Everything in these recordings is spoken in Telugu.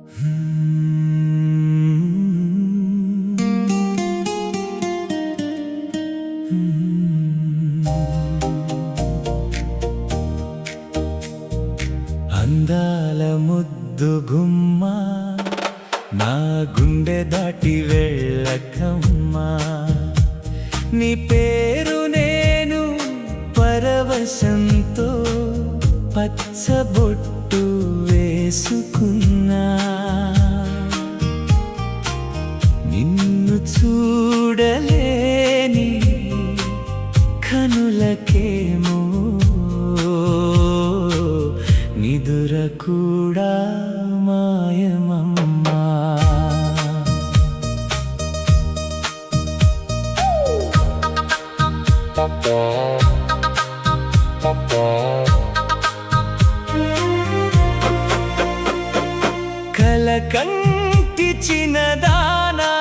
అందాల ముద్దు గుమ్మ నా గుండె దాటి వెళ్ళకమ్మా, నీ పేరు నేను పరవశంతో పచ్చబొట్టు వేసుకున్నా. నిన్ను చూడలేని కనులకేమో నిదుర కూడా మాయమమ్మా. కలకంటి చిన్నదానా,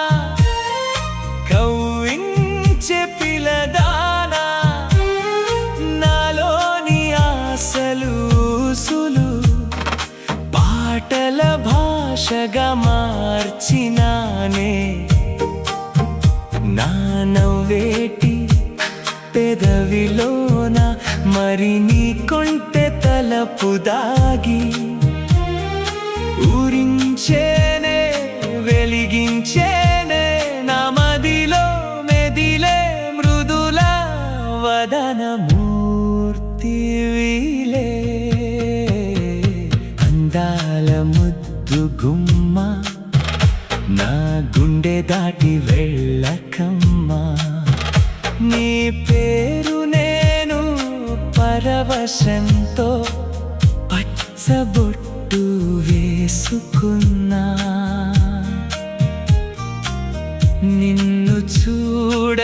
కవ్వించే పిలదానా, నాలోని ఆశలు పాటల భాషగా మార్చినానే. నా నవ్వేటి పెదవిలోన మరి నీ కొంటె తలపు దాగి ఊరించేనే వెలిగించేనే నా మదిలో మెదిలే మృదుల వదన మూర్తివిలే. అందాల ముద్దు గుమ్మ నా గుండె దాటి వెళ్ళకమ్మా, నీ పేరు నేను పరవశంతో పచ్చబొట్టు వేసుకున్నా. నిన్ను చూడ